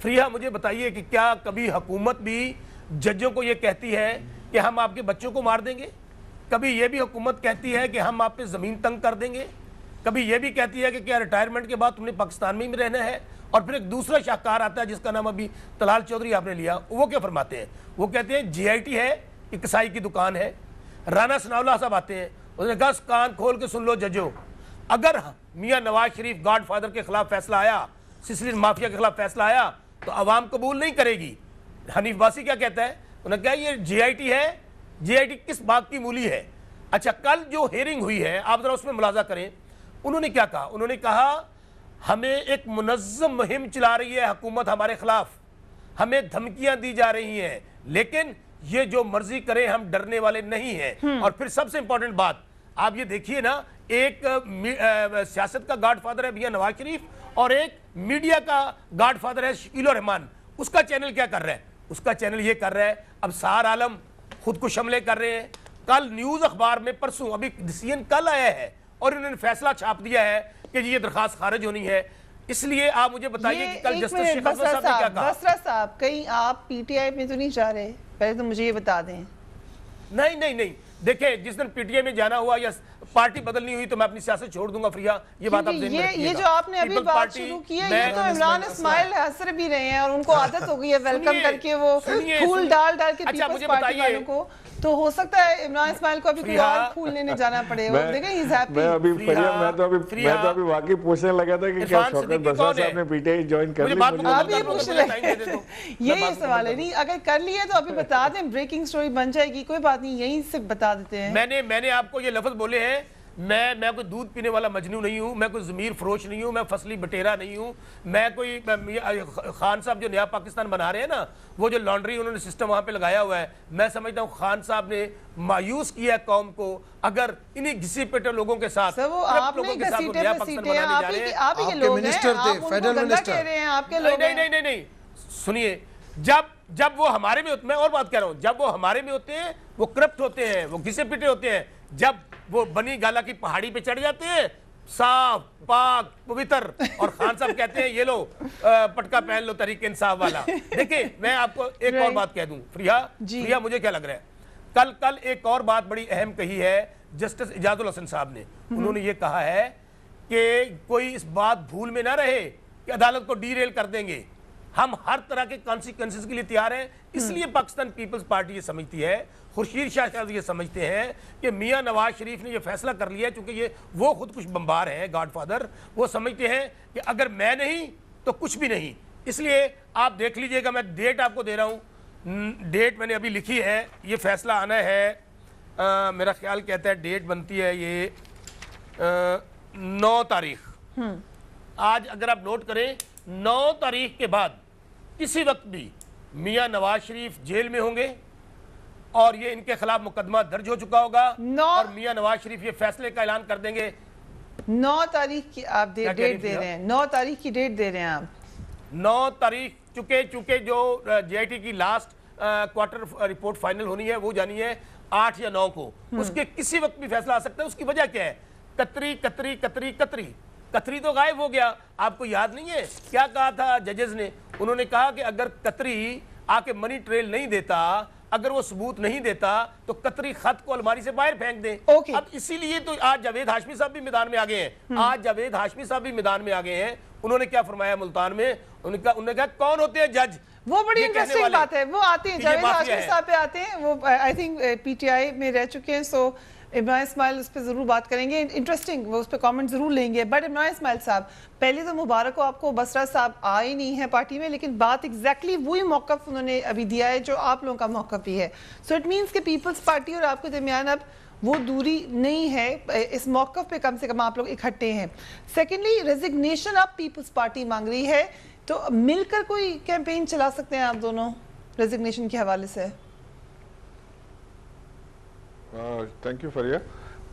فریحہ مجھے بتائیے کہ کیا کبھی حکومت بھی ججوں کو یہ کہتی ہے کہ ہم آپ کے بچوں کو مار دیں گے؟ کبھی یہ بھی حکومت کہتی ہے کہ ہم آپ پہ زمین تنگ کر دیں گے؟ کبھی یہ بھی کہتی ہے کہ کیا ریٹائرمنٹ کے بعد تم نے پاکستان میں ہی رہنا ہے؟ اور پھر ایک دوسرا شاہکار آتا ہے جس کا نام ابھی طلال چودھری آپ نے لیا، وہ کیا فرماتے ہیں؟ وہ کہتے ہیں جی آئی ٹی ہے کہ کسائی کی دکان ہے۔ رانا ثناء اللہ صاحب آتے ہیں، انہوں نے کہا کان کھول کے سن لو ججوں، اگر میاں نواز شریف گاڈ فادر کے خلاف فیصلہ آیا، سسلین مافیا کے خلاف فیصلہ آیا تو عوام قبول نہیں کرے گی۔ حنیف باسی کیا کہتا ہے؟ انہوں نے کہا یہ جی آئی ٹی ہے، جی آئی ٹی کس بات کی مولی ہے؟ اچھا کل جو ہیئرنگ ہوئی ہے آپ ذرا اس میں ملاحظہ کریں، انہوں نے کیا کہا؟ انہوں نے کہا ہمیں ایک منظم مہم چلا رہی ہے حکومت ہمارے خلاف، ہمیں دھمکیاں دی جا رہی ہیں، لیکن یہ جو مرضی کریں ہم ڈرنے والے نہیں ہیں۔ اور پھر سب سے امپورٹنٹ بات آپ یہ دیکھیے نا، ایک سیاست کا گاڈ فادر ہے میاں نواز شریف اور ایک میڈیا کا گاڈ فادر ہے شکیل الرحمان۔ اس کا چینل کیا کر رہا ہے؟ اس کا چینل یہ کر رہا ہے اب سار عالم خود کو حملے کر رہے ہیں۔ کل نیوز اخبار میں پرسوں ابھی ڈیسیژن کل آیا ہے اور انہوں نے فیصلہ چھاپ دیا ہے کہ یہ درخواست خارج ہونی ہے۔ اس لیے آپ مجھے بتائیے کہ کل جسٹس شیخ افضل صاحب نے کیا کہا؟ بسرا صاحب کہیں آپ پی ٹی آئی میں تو نہیں جا رہے؟ پہلے تو مجھے یہ بتا دیں۔ نہیں دیکھیں، جس دن پی ٹی آئی میں جانا ہوا یا پارٹی بدلنی ہوئی تو میں اپنی سیاست چھوڑ دوں گا فریحہ، یہ بات آپ ذہن میں رکھیے گا۔ یہ جو آپ نے ابھی بات شروع کی ہے یہ تو عمران اسماعیل ہنس بھی رہے ہیں اور ان کو عادت ہو گئی ہے ویلکم کر کے وہ پھول ڈال کے پیپلز پارٹی والوں کو، تو ہو سکتا ہے عمران اسماعیل کو ابھی کوئی اور پھول لینے جانا پڑے۔ وہ دیکھیں ہی زیادہ میں تو ابھی واقعی پوچھنے لگا تھا کہ کیا شوکت بسرا صاحب نے پی ٹی آئی جوائن کر لی؟ ابھی پوچھ رہے یہی سوال ہے، نہیں اگر کر لیے تو ابھی بتا دیں، بریکنگ سٹوری بن جائے گی، کوئی بات نہیں، یہیں سے بتا دیتے ہیں۔ میں نے آپ کو یہ لفظ بولے ہیں، میں کوئی دودھ پینے والا مجنو نہیں ہوں، میں کوئی ضمیر فروش نہیں ہوں، میں فصلی بٹیرا نہیں ہوں، میں کوئی خان صاحب جو نیا پاکستان بنا رہے ہیں نا، وہ جو لانڈری انہوں نے سسٹم وہاں پہ لگایا ہوا ہے، میں سمجھتا ہوں خان صاحب نے مایوس کیا ہے قوم کو اگر انہی گھسی پیٹے لوگوں کے ساتھ وہ آپ نے گھسیٹے پہ سیٹے ہیں، آپ ہی کے لوگ ہیں، آپ ان کو گندہ کہہ رہے ہیں، آپ کے لوگ ہیں۔ نہیں سنیے، جب وہ ہمارے میں ہوتے، میں اور بات کہہ رہا ہوں، جب وہ ہمارے میں ہوتے ہیں وہ کرپٹ ہوتے ہیں، وہ گھسے پیٹے ہوتے ہیں، جب وہ بنی گالا کی پہاڑی پہ چڑھ جاتے ہیں صاف پاک پوتر، اور خان صاحب کہتے ہیں یہ لو پٹکا پہن لو تحریک انصاف والا۔ دیکھیں میں آپ کو ایک اور بات کہہ دوں فریحہ، مجھے کیا لگ رہا ہے، کل ایک اور بات بڑی اہم کہی ہے جسٹس اجاز الحسن صاحب نے۔ انہوں نے یہ کہا ہے کہ کوئی اس بات بھول میں نہ رہے کہ عدالت کو ڈی ریل کر دیں گے، ہم ہر طرح کے کانسیکوینسز کے لیے تیار ہیں۔ اس لیے پاکستان پیپلز پارٹی یہ سمجھتی ہے، خورشید شاہ صاحب یہ سمجھتے ہیں کہ میاں نواز شریف نے یہ فیصلہ کر لیا ہے، چونکہ یہ وہ خود کچھ بمبار ہیں گاڈ فادر، وہ سمجھتے ہیں کہ اگر میں نہیں تو کچھ بھی نہیں۔ اس لیے آپ دیکھ لیجئے گا، میں ڈیٹ آپ کو دے رہا ہوں، ڈیٹ میں نے ابھی لکھی ہے، یہ فیصلہ آنا ہے، میرا خیال کہتا ہے ڈیٹ بنتی ہے یہ 9 تاریخ۔ آج اگر آپ نوٹ کریں 9 تاریخ کے بعد کسی وقت بھی میاں نواز شریف جیل میں ہوں گے اور یہ ان کے خلاف مقدمہ درج ہو چکا ہوگا اور میاں نواز شریف یہ فیصلے کا اعلان کر دیں گے۔ 9 تاریخ کی آپ ڈیٹ دے رہے ہیں، 9 تاریخ کی ڈیٹ دے رہے ہیں آپ؟ 9 تاریخ چونکہ جو جے آئی ٹی کی لاسٹ کوارٹر رپورٹ فائنل ہونی ہے وہ جانی ہے 8 یا 9 کو، اس کے کسی وقت بھی فیصلہ آ سکتا ہے۔ اس کی وجہ کیا ہے؟ قطری تو غائب ہو گیا، آپ کو یاد نہیں ہے کیا کہا تھا ججز نے؟ انہوں نے کہا کہ اگر قطری آ کے منی ٹریل نہیں دیتا، اگر وہ ثبوت نہیں دیتا تو قطری خط کو الماری سے باہر پھینک دیں۔ اب اسی لیے تو آج جاوید ہاشمی صاحب بھی میدان میں آگئے ہیں، انہوں نے کیا فرمایا ملتان میں؟ انہوں نے کہا کون ہوتے ہیں جج؟ وہ بڑی انٹرسٹنگ بات ہے، وہ آتے ہیں جاوید ہاشمی صاحب پہ آتے ہیں، وہ I think P T I میں رہ چکے ہیں، سو عمران اسماعیل اس پہ ضرور بات کریں گے، انٹرسٹنگ، وہ اس پہ کامنٹ ضرور لیں گے۔ بٹ عمران اسماعیل صاحب پہلے تو مبارک ہو آپ کو، بسرا صاحب آئے نہیں ہیں پارٹی میں، لیکن بات ایگزیکٹلی وہی موقف انہوں نے ابھی دیا ہے جو آپ لوگوں کا موقف بھی ہے۔ سو اٹ مینس کہ پیپلز پارٹی اور آپ کے درمیان اب وہ دوری نہیں ہے، اس موقف پہ کم سے کم آپ لوگ اکٹھے ہیں۔ سیکنڈلی ریزگنیشن اب پیپلز پارٹی مانگ رہی ہے، تو مل کر کوئی کیمپین چلا سکتے ہیں آپ دونوں ریزگنیشن کے حوالے سے؟ Thank you Fariha.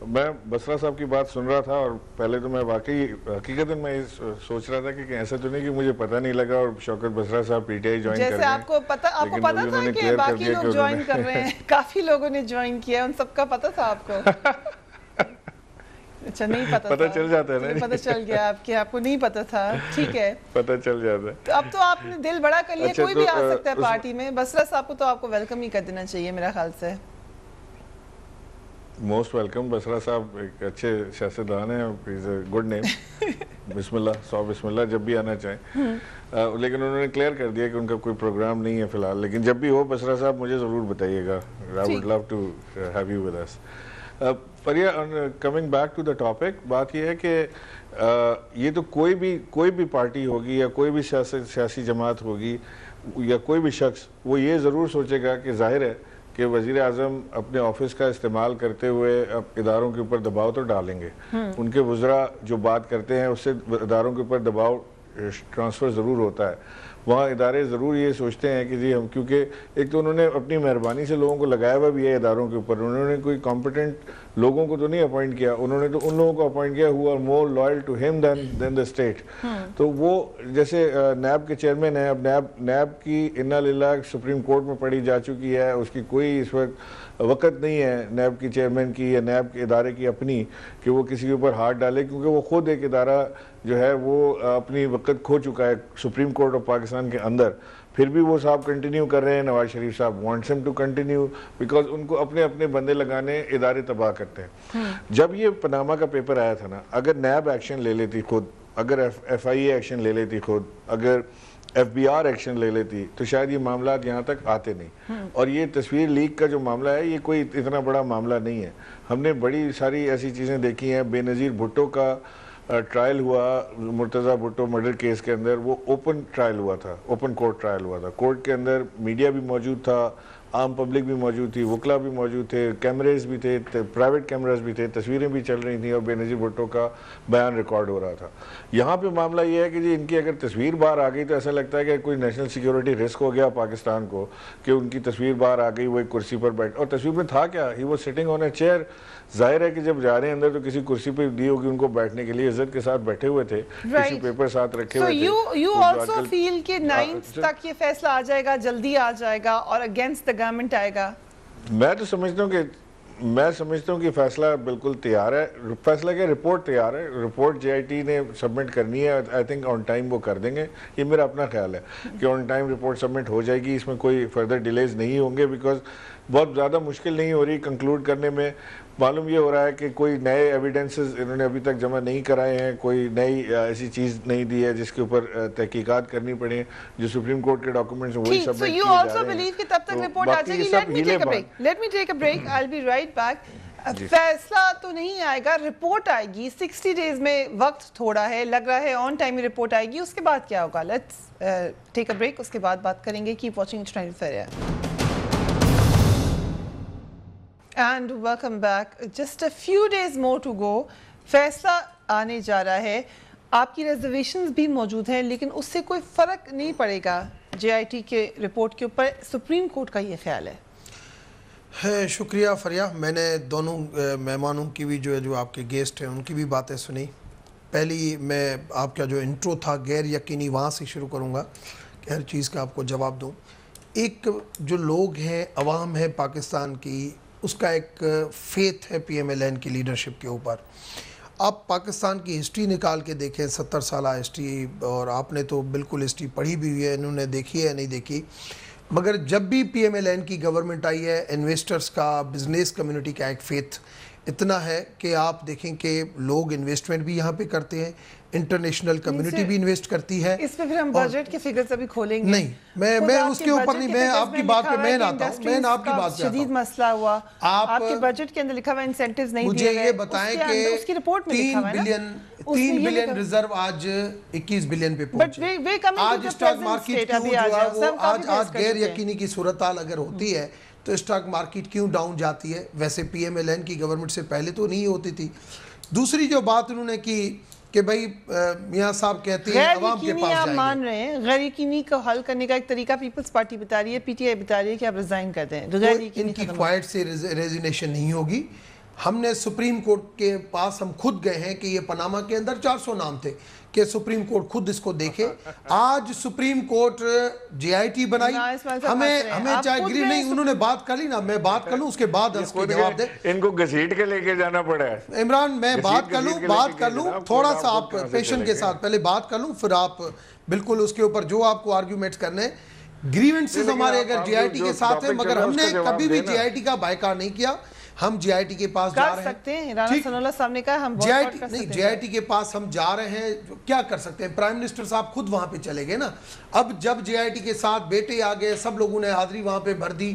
میں بسرا صاحب کی بات سن رہا تھا اور پہلے تو میں واقعی حقیقتاً میں سوچ رہا تھا کہ ایسا تو نہیں کہ مجھے پتہ نہیں لگا اور شوکت بسرا صاحب پی ٹی آئی جوائن کر رہے ہیں، جیسے آپ کو پتہ تھا کہ باقی لوگ جوائن کر رہے ہیں، کافی لوگوں نے جوائن کیا، ان سب کا پتہ تھا آپ کو؟ اچھا نہیں پتا پتہ چل جاتا ہے نا، پتہ چل گیا آپ کو نہیں پتا تھا، ٹھیک ہے پتہ چل جاتا ہے. تو اب تو آپ نے دل بڑا کر لیا، کوئی بھی آ سکتا ہے پارٹی میں. بسرا صاحب کو تو آپ کو ویلکم ہی کر دینا چاہیے میرا خیال سے. Most welcome. بسرا صاحب ایک اچھے سیاستدان ہیں، از اے گڈ نیم. بسم اللہ جب بھی آنا چاہیں. لیکن انہوں نے کلیئر کر دیا کہ ان کا کوئی پروگرام نہیں ہے فی الحال، لیکن جب بھی ہو بسرا صاحب مجھے ضرور بتائیے گا. I would love to have you with us. Priya, coming back to the topic, بات یہ ہے کہ یہ تو کوئی بھی پارٹی ہوگی یا کوئی بھی سیاسی جماعت ہوگی یا کوئی بھی شخص، وہ یہ ضرور سوچے گا کہ ظاہر ہے کہ وزیر اعظم اپنے آفس کا استعمال کرتے ہوئے اداروں کے اوپر دباؤ تو ڈالیں گے. ان کے وزراء جو بات کرتے ہیں اس سے اداروں کے اوپر دباؤ ٹرانسفر ضرور ہوتا ہے. وہاں ادارے ضرور یہ سوچتے ہیں کہ جی ہم، کیونکہ ایک تو انہوں نے اپنی مہربانی سے لوگوں کو لگایا ہوا بھی ہے اداروں کے اوپر. انہوں نے کوئی کمپیٹنٹ لوگوں کو تو نہیں اپوائنٹ کیا، انہوں نے تو ان لوگوں کو اپوائنٹ کیا who are more loyal to him than the state. تو وہ جیسے نیب کے چیئرمین ہیں، اب نیب کی انا للہ سپریم کورٹ میں پڑھی جا چکی ہے، اس کی کوئی اس وقت نہیں ہے نیب کی چیئرمین کی یا نیب کے ادارے کی اپنی کہ وہ کسی کے اوپر ہاتھ ڈالے، کیونکہ وہ خود ایک ادارہ جو ہے وہ اپنی وقت کھو چکا ہے سپریم کورٹ آف پاکستان کے اندر. پھر بھی وہ صاحب کنٹینیو کر رہے ہیں. نواز شریف صاحب وانٹس ہم ٹو کنٹینیو بیکاز ان کو اپنے بندے لگانے ادارے تباہ کرتے ہیں. جب یہ پاناما کا پیپر آیا تھا نا، اگر نیب ایکشن لے لیتی خود، اگر ایف آئی اے ایکشن لے لیتی خود، اگر ایف بی آر ایکشن لے لیتی، تو شاید یہ معاملات یہاں تک آتے نہیں. اور یہ تصویر لیک کا جو معاملہ ہے یہ کوئی اتنا بڑا معاملہ نہیں ہے. ہم نے بڑی ساری ایسی چیزیں دیکھی ہیں. بے نظیر بھٹو کا ٹرائل ہوا مرتضیٰ بھٹو مرڈر کیس کے اندر، وہ اوپن ٹرائل ہوا تھا، اوپن کورٹ ٹرائل ہوا تھا. کورٹ کے اندر میڈیا بھی موجود تھا، عام پبلک بھی موجود تھی، وکلا بھی موجود تھے، کیمریز بھی تھے، پرائیویٹ کیمراز بھی تھے، تصویریں بھی چل رہی تھیں اور بے نظیر بھٹو کا بیان ریکارڈ ہو رہا تھا. یہاں پہ معاملہ یہ ہے کہ جی ان کی اگر تصویر باہر آ گئی تو ایسا لگتا ہے کہ کوئی نیشنل سیکیورٹی رسک ہو گیا پاکستان کو کہ ان کی تصویر باہر آ گئی، وہ ایک کرسی پر بیٹھ، اور تصویر میں تھا کیا؟ He was sitting on a chair. ظاہر ہے کہ جب جا رہے ہیں اندر تو کسی کرسی پہ دی ہوگی ان کو بیٹھنے کے لیے، عزت کے ساتھ بیٹھے ہوئے تھے، کسی پیپر ساتھ رکھے ہوئے تھے. So you also feel کہ 9th تک یہ فیصلہ آ جائے گا، جلدی آ جائے گا اور اگینسٹ دا گورنمنٹ آئے گا؟ میں تو سمجھتا ہوں کہ فیصلہ بالکل تیار ہے. فیصلہ کیا، رپورٹ تیار ہے. رپورٹ جے آئی ٹی نے سبمٹ کرنی ہے. آئی تھنک آن ٹائم وہ کر دیں گے. یہ میرا اپنا خیال ہے کہ آن ٹائم رپورٹ سبمٹ ہو جائے گی. اس میں کوئی فردر ڈیلیز نہیں ہوں گے بیکاز بہت زیادہ مشکل نہیں ہو رہی کنکلوڈ کرنے میں. معلوم یہ ہو رہا ہے کہ کوئی نئے ایویڈنسز انہوں نے ابھی تک جمع نہیں کرائے ہیں، کوئی نئی ایسی چیز نہیں دی ہے جس کے اوپر تحقیقات کرنی پڑے. جو سپریم کورٹ کے ڈاکومنٹس وہی سبمٹ کیے جا رہے ہیں. So you also believe کہ تب تک رپورٹ آ جائے گی. Let me take a break. I'll be right back. فیصلہ تو نہیں آئے گا، رپورٹ آئے گی 60 days میں. وقت تھوڑا ہے، لگ رہا ہے آن ٹائم رپورٹ آئے گی. اس کے بعد کیا ہوگا؟ Let's take a break. اس کے بعد بات کریں گے. Keep watching Tonight Fair. And welcome back. Just a few days more to go. فیصلہ آنے جا رہا ہے. آپ کی ریزرویشنز بھی موجود ہیں لیکن اس سے کوئی فرق نہیں پڑے گا جے آئی ٹی کے رپورٹ کے اوپر. سپریم کورٹ کا یہ خیال ہے. شکریہ فریا. میں نے دونوں مہمانوں کی بھی جو آپ کے گیسٹ ہیں ان کی بھی باتیں سنی. پہلی میں آپ کا جو انٹرو تھا غیر یقینی، وہاں سے شروع کروں گا کہ ہر چیز کا آپ کو جواب دوں. ایک جو لوگ ہیں، عوام ہے پاکستان کی، اس کا ایک فیتھ ہے پی ایم ایل این کی لیڈرشپ کے اوپر. آپ پاکستان کی ہسٹری نکال کے دیکھیں، 70 سالہ ہسٹری، اور آپ نے تو بالکل ہسٹری پڑھی بھی ہوئی ہے، انہوں نے دیکھی ہے نہیں دیکھی، مگر جب بھی پی ایم ایل این کی گورنمنٹ آئی ہے، انویسٹرز کا، بزنس کمیونٹی کا ایک فیتھ اتنا ہے کہ آپ دیکھیں کہ لوگ انویسٹمنٹ بھی یہاں پہ کرتے ہیں، انٹرنیشنل کمیونٹی بھی انویسٹ کرتی ہے. اس پہ پھر ہم بجٹ کے فگرز ابھی کھولیں گے. نہیں، میں اس کے اوپر نہیں، میں آپ کی بات پہ میں آتا ہوں. میں آپ کی بات پہ شدید مسئلہ ہوا. آپ کے بجٹ کے اندر لکھا ہوا انسینٹیوز نہیں دیے گئے. مجھے یہ بتائیں کہ اس کی رپورٹ میں لکھا ہوا ہے نا 3 بلین ریزرو آج 21 بلین پہ پہنچے. آج اسٹاک مارکیٹ کیوں جو ہے وہ آج غیر یقینی کی صورتحال اگر ہوتی ہے تو اسٹاک مارکیٹ کیوں ڈاؤن جاتی ہے؟ ویسے پی ایم ایل این کی گورنمنٹ سے پہلے تو نہیں ہوتی تھی. دوسری جو بات انہوں نے کی کہ بھائی میاں صاحب کہتے ہیں عوام کے پاس آپ مان رہے ہیں غیر یقینی کو حل کرنے کا ایک طریقہ پیپلز پارٹی بتا رہی ہے، پی ٹی آئی بتا رہی ہے کہ آپ ریزائن کر دیں. ان کی کوائٹ سے ریزینیشن نہیں ہوگی. ہم نے سپریم کورٹ کے پاس ہم خود گئے ہیں کہ یہ پاناما کے اندر 400 نام تھے کہ سپریم کورٹ خود اس کو دیکھے. آج supreme court J I T بنائی, ہمیں چاہے گری نہیں, انہوں نے بات کر لی نا, میں بات کر لوں اس کے بعد اس کے جواب دیں. ان کو گھسیٹ کے لے کے جانا پڑا ہے عمران, میں بات کر لوں تھوڑا سا, آپ پیشن کے ساتھ پہلے بات کر لوں, پھر آپ بالکل اس کے اوپر جو آپ کو آرگیومنٹ کرنے. گریونسز ہمارے اگر جے آئی ٹی کے ساتھ ہیں, مگر ہم نے کبھی بھی جے آئی ٹی کا بائیکاٹ نہیں کیا. ہم جے آئی ٹی کے پاس جا رہے ہیں, رانا ثناء اللہ صاحب نے کہا ہم جے آئی ٹی کے پاس ہم جا رہے ہیں, کیا کر سکتے ہیں؟ پرائم منسٹر صاحب خود وہاں پہ چلے گئے نا. اب جب جے آئی ٹی کے ساتھ بیٹے آ گئے, سب لوگوں نے حاضری وہاں پہ بھر دی,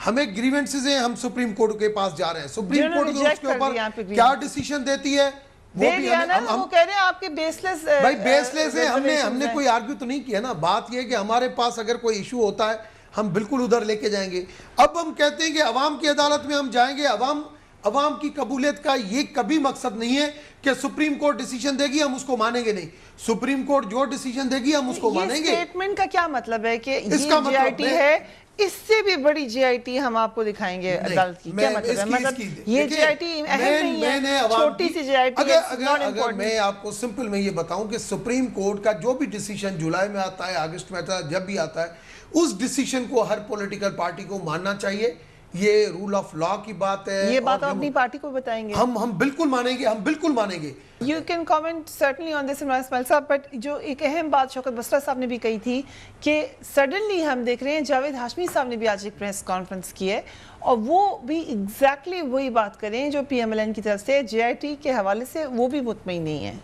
ہمیں گریونسز ہیں, ہم سپریم کورٹ کے پاس جا رہے ہیں. سپریم کورٹ اس کے اوپر کیا ڈیسیشن دیتی ہے وہ بھی ہم کہہ رہے ہیں آپ کے بیس لیس, بھائی بیس لیس ہے. ہم نے کوئی آرگیو تو نہیں کیا نا. بات یہ ہے کہ ہمارے پاس اگر کوئی ایشو ہوتا ہے ہم بالکل ادھر لے کے جائیں گے. اب ہم کہتے ہیں کہ عوام کی عدالت میں ہم جائیں گے. عوام کی قبولیت کا یہ کبھی مقصد نہیں ہے کہ سپریم کورٹ ڈیسیجن دے گی ہم اس کو مانیں گے. نہیں, سپریم کورٹ جو ڈیسیجن دے گی ہم اس کو مانیں گے. یہ سٹیٹمنٹ کا کیا مطلب ہے کہ یہ جے آئی ٹی ہے, اس سے بھی بڑی جے آئی ٹی ہم آپ کو دکھائیں گے عدالت کی؟ کیا مطلب ہے؟ مطلب یہ جے آئی ٹی اہم نہیں ہے, چھوٹی سی جے آئی ٹی ہے. اگر میں آپ کو سمپل میں یہ بتاؤں کہ سپریم کورٹ کا جو بھی ڈیسیجن جولائی میں آتا ہے, اگست میں آتا ہے, جب بھی آتا ہے, اس ڈیسیجن کو ہر پولیٹیکل پارٹی کو ماننا چاہیے. یہ رول آف لا کی بات ہے. یہ بات اپنی پارٹی کو بتائیں گے؟ ہم بالکل مانیں گے, ہم بالکل مانیں گے. You can comment certainly on this, Imran اسماعیل صاحب, بٹ جو ایک اہم بات شوکت بسرا صاحب نے بھی کہی تھی کہ سڈنلی ہم دیکھ رہے ہیں جاوید ہاشمی صاحب نے بھی آج ایک پریس کانفرنس کی ہے, اور وہ بھی ایگزیکٹلی وہی بات کریں جو پی ایم ایل این کی طرف سے جے آئی ٹی کے حوالے سے وہ بھی مطمئن نہیں ہے.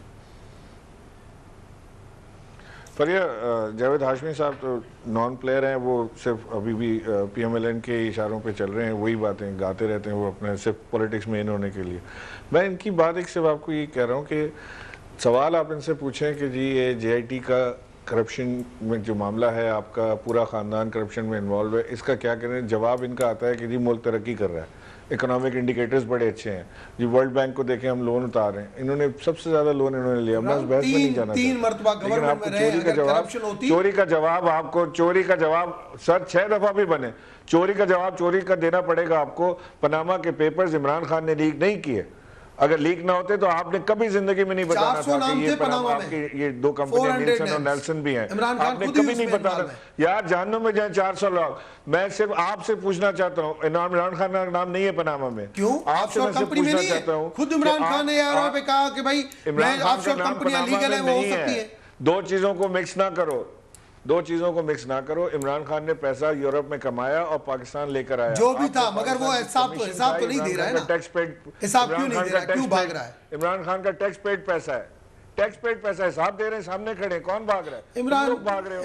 فریہ, جاوید ہاشمی صاحب تو نان پلیئر ہیں, وہ صرف ابھی بھی پی ایم ایل این کے اشاروں پہ چل رہے ہیں, وہی باتیں گاتے رہتے ہیں وہ اپنے صرف پولیٹکس میں ان ہونے کے لیے. میں ان کی بات ایک صرف آپ کو یہ کہہ رہا ہوں کہ سوال آپ ان سے پوچھیں کہ جی یہ جے آئی ٹی کا کرپشن میں جو معاملہ ہے, آپ کا پورا خاندان کرپشن میں انوالو ہے, اس کا کیا کریں؟ جواب ان کا آتا ہے کہ جی ملک ترقی کر رہا ہے, اکنامک انڈیکیٹرز بڑے اچھے ہیں جی. ورلڈ بینک کو دیکھیں, ہم لون اتار رہے ہیں, انہوں نے سب سے زیادہ لون انہوں نے لیا. میں اس بحث میں نہیں جانا چاہتا, لیکن آپ کو چوری کا جواب آپ کو چوری کا جواب سر 6 دفعہ بھی بنے, چوری کا جواب چوری کا دینا پڑے گا آپ کو. پاناما کے پیپرز عمران خان نے لیک نہیں کیے, اگر لیک نہ ہوتے تو آپ نے کبھی زندگی میں نہیں بتانا تھا کہ یہ پاناما کی یہ 2 کمپنیاں نیلسن اور نیلسن بھی ہیں, آپ نے کبھی نہیں بتانا. یار جہنم میں جائیں 400 لوگ. میں صرف آپ سے پوچھنا چاہتا ہوں, عمران خان کا نام نہیں ہے پاناما میں, کیوں آپ سے میں پوچھنا چاہتا ہوں, خود عمران خان نے یہاں پہ کہا کہ بھائی آف شور کمپنیاں لیگل ہیں, وہ ہو سکتی ہیں. 2 چیزوں کو مکس نہ کرو, 2 چیزوں کو مکس نہ کرو. عمران خان نے پیسہ یورپ میں کمایا اور پاکستان لے کر آیا, جو بھی تھا, مگر وہ حساب تو نہیں دے رہا ہے نا. حساب کیوں نہیں دے رہا ہے, کیوں بھاگ رہا ہے؟ عمران خان کا ٹیکس پیڈ پیسہ ہے, ٹیکس پیڈ پیسہ, حساب دے رہے ہیں, سامنے کھڑے, کون بھاگ رہا ہے؟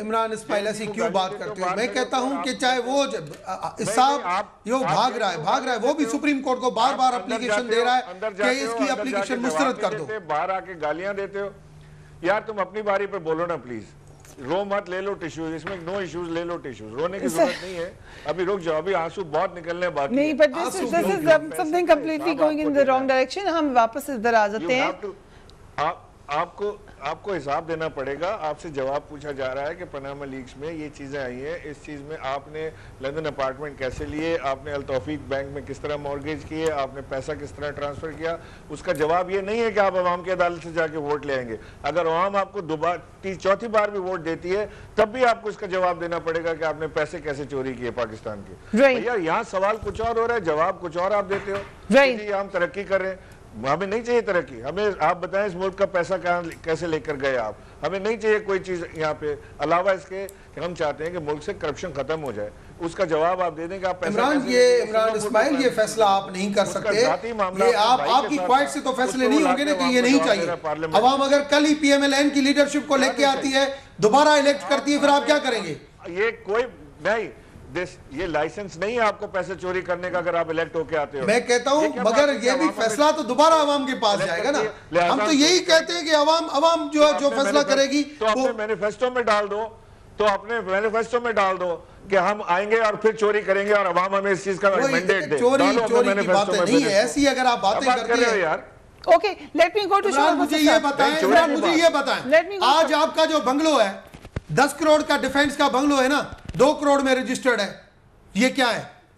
عمران اسماعیل ایسی کیوں بات کرتے ہو؟ میں کہتا ہوں کہ چاہے وہ حساب یہ بھاگ رہا ہے, وہ بھی سپریم کورٹ کو بار بار اپلیکیشن دے رہا ہے کہ اس کی اپلیکیشن مسترد کر دو. باہر آ کے گالیاں دیتے ہو. یار تم اپنی باری پہ بولو نا پلیز, رو مت, لے لو ٹیشوز, اس میں نو ایشوز, لے لو ٹیشوز, رونے کی ضرورت نہیں ہے, ابھی رک جاؤ, ابھی آنسو بہت نکلنے باقی نہیں. But this is something completely going in the wrong direction. ہم واپس ادھر آ جاتے ہیں. آپ کو حساب دینا پڑے گا. آپ سے جواب پوچھا جا رہا ہے کہ پاناما لیکس میں یہ چیزیں آئی ہیں, اس چیز میں آپ نے لندن اپارٹمنٹ کیسے لیے, آپ نے التوفیق بینک میں کس طرح مورگیج کیے, آپ نے پیسہ کس طرح ٹرانسفر کیا. اس کا جواب یہ نہیں ہے کہ آپ عوام کی عدالت سے جا کے ووٹ لے آئیں گے. اگر عوام آپ کو 4تھی بار بھی ووٹ دیتی ہے تب بھی آپ کو اس کا جواب دینا پڑے گا کہ آپ نے پیسے کیسے چوری کیے پاکستان کے. بھیا یہاں سوال کچھ اور ہو رہا ہے, جواب کچھ اور آپ دیتے ہو. جی ہم ترقی کر رہے ہیں, ہمیں نہیں چاہیے ترقی. ہمیں آپ بتائیں اس ملک کا پیسہ کیسے لے کر گئے آپ. ہمیں نہیں چاہیے کوئی چیز یہاں پہ علاوہ اس کے کہ ہم چاہتے ہیں کہ ملک سے کرپشن ختم ہو جائے. اس کا جواب آپ دے دیں کہ آپ پیسہ عمران اسماعیل یہ فیصلہ آپ نہیں کر سکتے. یہ آپ کی کوائٹ سے تو فیصلے نہیں ہوں گے نا کہ یہ نہیں چاہیے. عوام اگر کل ہی پی ایم ایل این کی لیڈرشپ کو لے کے آتی ہے, دوبارہ الیکٹ کرتی ہے, پھر آپ کیا کریں گے؟ یہ کوئی نہیں, یہ لائسنس نہیں ہے آپ کو پیسے چوری کرنے کا اگر آپ الیکٹ ہو کے آتے ہو. میں کہتا ہوں مگر یہ بھی فیصلہ تو دوبارہ عوام کے پاس جائے گا نا. ہم تو یہی کہتے ہیں کہ عوام جو فیصلہ کرے گی تو اپنے مینیفیسٹو میں ڈال دو, تو اپنے مینیفیسٹو میں ڈال دو کہ ہم آئیں گے اور پھر چوری کریں گے اور عوام ہمیں اس چیز کا مینڈیٹ دے. چوری کی باتیں نہیں ہے ایسی, اگر آپ باتیں کرتے ہیں یار. Okay, let me go to Imran مجھے یہ بتائیں آج آپ کا جو بنگلو ہے 10 کروڑ کا ڈیفینس کا بنگلو ہے نا, 2 کروڑ میں رجسٹرڈ ہے, یہ کیا ہے؟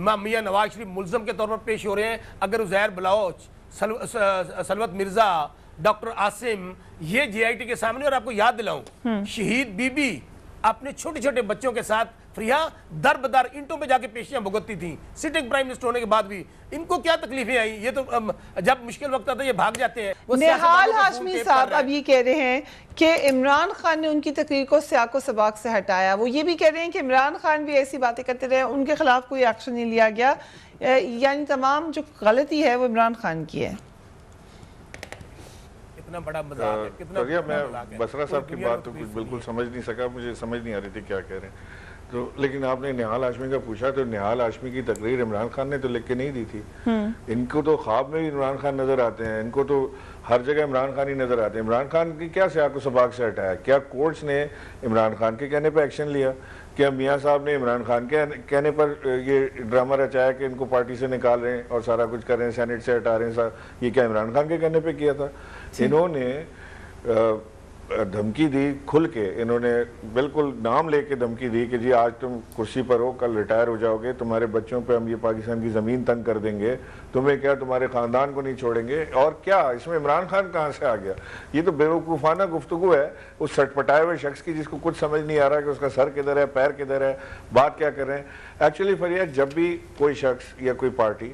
میاں نواز شریف ملزم کے طور پر پیش ہو رہے ہیں. اگر عزیر بلوچ, سلوت مرزا, ڈاکٹر عاصم, یہ جے آئی ٹی کے سامنے, اور آپ کو یاد دلاؤں شہید بی بی اپنے چھوٹے چھوٹے بچوں کے ساتھ فریحہ در بدر اینٹوں پہ جا کے پیشیاں بھگتتی تھیں سٹنگ پرائم منسٹر ہونے کے بعد بھی. ان کو کیا تکلیفیں آئیں؟ یہ تو جب مشکل وقت آتا ہے یہ بھاگ جاتے ہیں. نہال ہاشمی صاحب اب یہ کہہ رہے ہیں کہ عمران خان نے ان کی تقریر کو سیاق و سباق سے ہٹایا. وہ یہ بھی کہہ رہے ہیں کہ عمران خان بھی ایسی باتیں کرتے رہے, ان کے خلاف کوئی ایکشن نہیں لیا گیا, یعنی تمام جو غلطی ہے وہ عمران خان کی ہے. کتنا بڑا مذاق ہے, کتنا میں بسرا صاحب کی بات تو کچھ بالکل سمجھ نہیں سکا, مجھے سمجھ نہیں آ رہی تھی کیا کہہ رہے ہیں. تو لیکن آپ نے نہال ہاشمی کا پوچھا تو نہال ہاشمی کی تقریر عمران خان نے تو لکھ کے نہیں دی تھی. ان کو تو خواب میں بھی عمران خان نظر آتے ہیں, ان کو تو ہر جگہ عمران خان ہی نظر آتے ہیں. عمران خان کی کیا سیاق و سباق سے ہٹایا؟ کیا کورٹس نے عمران خان کے کہنے پہ ایکشن لیا؟ کیا میاں صاحب نے عمران خان کے کہنے پر یہ ڈرامہ رچایا کہ ان کو پارٹی سے نکال رہے ہیں اور سارا کچھ کر رہے ہیں, سینٹ سے ہٹا رہے ہیں؟ یہ کیا عمران خان کے کہنے پہ کیا تھا؟ انہوں نے دھمکی دی کھل کے, انہوں نے بالکل نام لے کے دھمکی دی کہ جی آج تم کرسی پر ہو, کل ریٹائر ہو جاؤ گے, تمہارے بچوں پہ ہم یہ پاکستان کی زمین تنگ کر دیں گے, تمہیں کیا تمہارے خاندان کو نہیں چھوڑیں گے. اور کیا اس میں عمران خان کہاں سے آ گیا؟ یہ تو بیوقوفانہ گفتگو ہے اس سٹ پٹائے ہوئے شخص کی جس کو کچھ سمجھ نہیں آ رہا کہ اس کا سر کدھر ہے, پیر کدھر ہے, بات کیا کر رہے ہیں. ایکچولی فریاد, جب بھی کوئی شخص یا کوئی پارٹی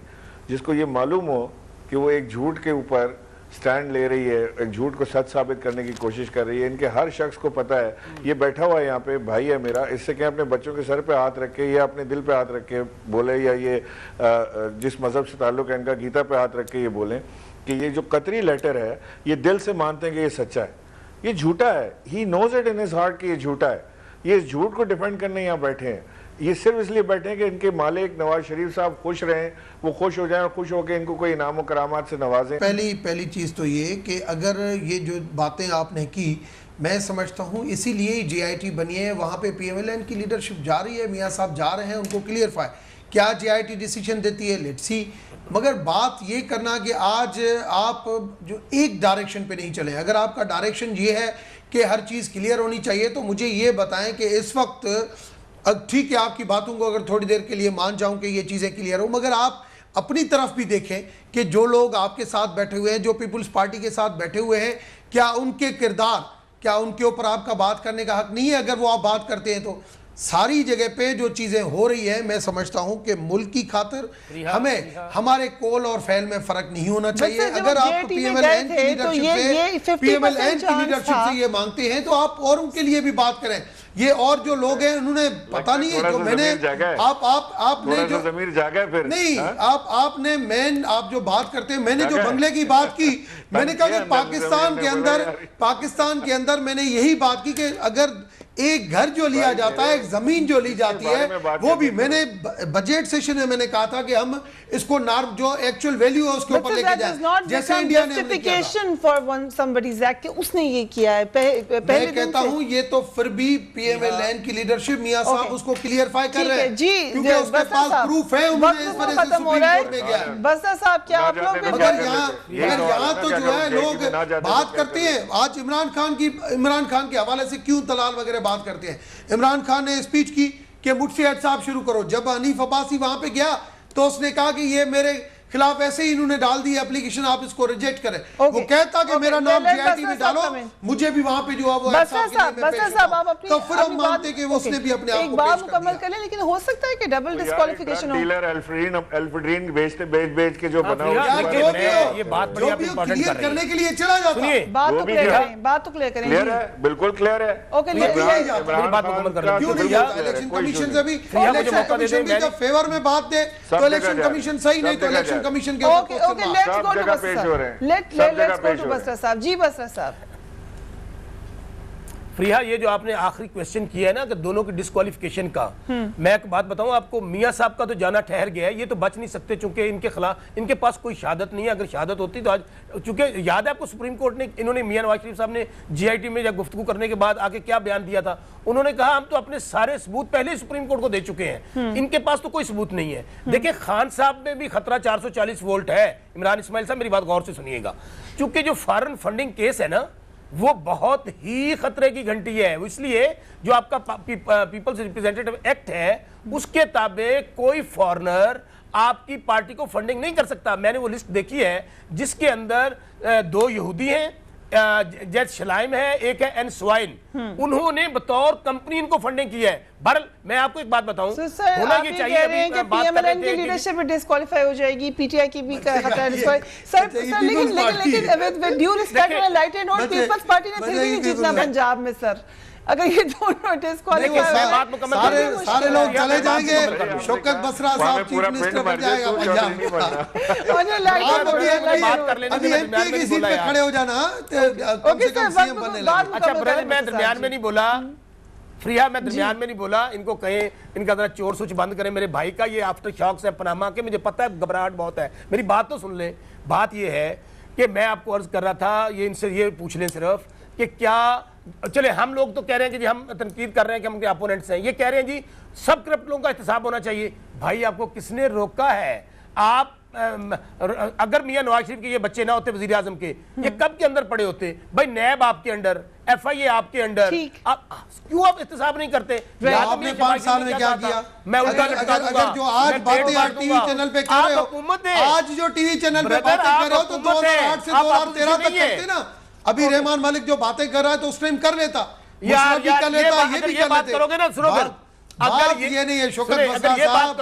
جس کو یہ معلوم ہو کہ وہ ایک جھوٹ کے اوپر سٹینڈ لے رہی ہے, ایک جھوٹ کو سچ ثابت کرنے کی کوشش کر رہی ہے, ان کے ہر شخص کو پتا ہے یہ بیٹھا ہوا ہے یہاں پہ بھائی ہے میرا, اس سے کہ اپنے بچوں کے سر پہ ہاتھ رکھ کے یا اپنے دل پہ ہاتھ رکھ کے بولے, یا یہ جس مذہب سے تعلق ہے ان کا گیتا پہ ہاتھ رکھ کے یہ بولیں کہ یہ جو قطری لیٹر ہے یہ دل سے مانتے ہیں کہ یہ سچا ہے, یہ جھوٹا ہے. He knows it in his heart کہ یہ جھوٹا ہے. یہ اس جھوٹ کو ڈیفینڈ کرنے یہاں بیٹھے ہیں. یہ صرف اس لیے بیٹھے ہیں کہ ان کے مالک نواز شریف صاحب خوش رہیں, وہ خوش ہو جائیں اور خوش ہو کے ان کو کوئی انعام و کرامات سے نوازیں. پہلی چیز تو یہ کہ اگر یہ جو باتیں آپ نے کی, میں سمجھتا ہوں اسی لیے جے آئی ٹی بنی ہے, وہاں پہ پی ایم ایل این کی لیڈرشپ جا رہی ہے, میاں صاحب جا رہے ہیں, ان کو کلیئرفائی کیا جے آئی ٹی ڈیسیشن دیتی ہے, لیٹس سی. مگر بات یہ کرنا کہ آج آپ جو ایک ڈائریکشن پہ نہیں چلیں, اگر آپ کا ڈائریکشن یہ ہے کہ ہر چیز کلیئر ہونی چاہیے تو مجھے یہ بتائیں کہ اس وقت ٹھیک ہے آپ کی باتوں کو اگر تھوڑی دیر کے لیے مان جاؤں کہ یہ چیزیں کلیئر ہوں, مگر آپ اپنی طرف بھی دیکھیں کہ جو لوگ آپ کے ساتھ بیٹھے ہوئے ہیں, جو پیپلز پارٹی کے ساتھ بیٹھے ہوئے ہیں, کیا ان کے کردار, کیا ان کے اوپر آپ کا بات کرنے کا حق نہیں ہے؟ اگر وہ آپ بات کرتے ہیں تو ساری جگہ پہ جو چیزیں ہو رہی ہیں, میں سمجھتا ہوں کہ ملک کی خاطر ہمیں ہمارے کول اور فعل میں فرق نہیں ہونا چاہیے. اگر آپ پی ایم ایل این کی لیڈرشپ سے یہ مانگتے ہیں تو آپ اور ان کے لیے بھی بات کریں. یہ اور جو لوگ ہیں انہوں نے پتہ نہیں ہے جو میں نے آپ نے جو ضمیر جاگا ہے پھر نہیں آپ نے آپ جو بات کرتے ہیں, میں نے جو بنگلے کی بات کی, میں نے کہا کہ پاکستان کے اندر میں نے یہی بات کی کہ اگر ایک گھر جو لیا جاتا ہے, ایک زمین جو لی جاتی ہے, وہ بھی میں نے بجٹ سیشن میں نے کہا تھا کہ ہم اس کو جو ایکچوئل ویلیو ہے اس کے اوپر لے کے جائیں, جیسے انڈیا نے اس نے یہ کیا ہے. میں کہتا ہوں یہ تو پھر بھی پی ایم ایل این کی لیڈرشپ میاں صاحب اس کو کلیئرفائی کر رہے ہیں کیونکہ اس کے پاس پروف ہے, انہوں نے اس وجہ سے سپریم کورٹ میں گیا. بسرا صاحب کیا آپ لوگ مگر یہاں تو جو ہے لوگ بات کرتے ہیں, آج عمران خان کے حوالے سے کیوں دلال وغیرہ بات کرتے ہیں. عمران خان نے اسپیچ کی کہ مٹھی ہٹ صاحب شروع کرو. جب حنیف عباسی وہاں پہ گیا تو اس نے کہا کہ یہ میرے خلاف ایسے ہی انہوں نے ڈال دی اپلیکیشن, آپ اس کو ریجیکٹ کریں. وہ کہتا کہ میرا نام جے آئی ٹی میں ڈالو, مجھے بھی وہاں پہ جو ہے وہ تو پھر ہم مانتے کہ اس نے بھی اپنے آپ کو ایک بات مکمل کر لیں. لیکن ہو سکتا ہے کہ ڈبل ڈسکوالیفیکیشن ہو. ڈیلر الفرین بیچ کے جو بنا یہ بات بڑی آپ امپورٹنٹ کر کرنے کے لیے چلا جاتا ہے. بات تو کلیئر کریں. کلیئر ہے, بالکل کلیئر ہے. بات مکمل کر رہا کیوں نہیں جاتا الیکشن کمیشن سے بھی, الیکشن کمیشن بھی جب فیور میں بات دے تو الیکشن کمیشن صحیح, نہیں تو الیکشن کمیشن کے لیٹس گو ٹو بسرا صاحب. جی بسرا صاحب. فریحہ, یہ جو آپ نے آخری کویسچن کیا ہے نا کہ دونوں کی ڈسکوالیفیکیشن کا, میں ایک بات بتاؤں آپ کو, میاں صاحب کا تو جانا ٹھہر گیا ہے, یہ تو بچ نہیں سکتے چونکہ ان کے خلاف ان کے پاس کوئی شہادت نہیں ہے. اگر شہادت ہوتی تو آج, چونکہ یاد ہے آپ کو سپریم کورٹ نے, انہوں نے میاں نواز شریف صاحب نے جے آئی ٹی میں جب گفتگو کرنے کے بعد آگے کیا بیان دیا تھا, انہوں نے کہا ہم تو اپنے سارے ثبوت پہلے ہی سپریم کورٹ کو دے چکے ہیں, ان کے پاس تو کوئی ثبوت نہیں ہے. دیکھیں خان صاحب میں بھی خطرہ 440 وولٹ ہے. عمران اسماعیل صاحب میری بات غور سے سنیے گا, چونکہ جو فارن فنڈنگ کیس ہے نا, وہ بہت ہی خطرے کی گھنٹی ہے. اس لیے جو آپ کا پیپلز ریپرزینٹیٹو ایکٹ ہے اس کے تابع کوئی فورنر آپ کی پارٹی کو فنڈنگ نہیں کر سکتا. میں نے وہ لسٹ دیکھی ہے جس کے اندر 2 یہودی ہیں, جیت شلائم ہے, ایک ہے این سوائن, انہوں نے بطور کمپنی ان کو فنڈنگ کی ہے. بہرحال میں آپ کو ایک بات بتاؤں, ہونا یہ چاہیے کہ پی ایم ایل این کی لیڈرشپ ڈسکوالیفائی ہو جائے گی, پی ٹی آئی کی بھی خطرہ ہے ڈسکوالیفائی. سر لیکن ود ڈیو ریسپیکٹ میں light and note Peoples Party نے پھر بھی نہیں جیتنا پنجاب میں سر. اگر یہ دونوں ڈسکوالیفائی سارے لوگ چلے جائیں گے, شوکت بسرا صاحب چیف منسٹر بن جائے گا ابھی ایم پی کی سیٹ پہ کھڑے ہو جانا, کم سے کم سی ایم بننے لگے. اچھا بردر, میں درمیان میں نہیں بولا, فریہ میں درمیان میں نہیں بولا, ان کو کہیں ان کا ذرا چور سوچ بند کریں. میرے بھائی کا یہ آفٹر شاکس ہے پناما کے, مجھے پتہ ہے گھبراہٹ بہت ہے, میری بات تو سن لیں. بات یہ ہے کہ میں آپ کو عرض کر رہا تھا, یہ ان سے یہ پوچھ لیں صرف کہ کیا, چلے ہم لوگ تو کہہ رہے ہیں کہ جی ہم تنقید کر رہے ہیں کہ ہم ان کے اپوننٹس ہیں, یہ کہہ رہے ہیں جی سب کرپٹ لوگوں کا احتساب ہونا چاہیے. بھائی آپ کو کس نے روکا ہے؟ آپ اگر میاں نواز شریف کے یہ بچے نہ ہوتے وزیر اعظم کے, یہ کب کے اندر پڑے ہوتے؟ بھائی نیب آپ کے انڈر, ایف آئی اے آپ کے انڈر, کیوں آپ احتساب نہیں کرتے؟ آپ نے 5 سال میں کیا کیا؟ میں اگر جو آج باتیں آپ ٹی وی چینل پہ کر رہے ہو, آج جو ٹی وی چینل پہ باتیں کر رہے ہو تو 2008 سے 2013 تک کرتے نا. ابھی رحمان مالک جو باتیں کر رہا ہے تو اس ٹائم کر لیتا, یار یہ بات کرو گے نا, سنو پھر, بات یہ نہیں ہے شوکت بسرا صاحب.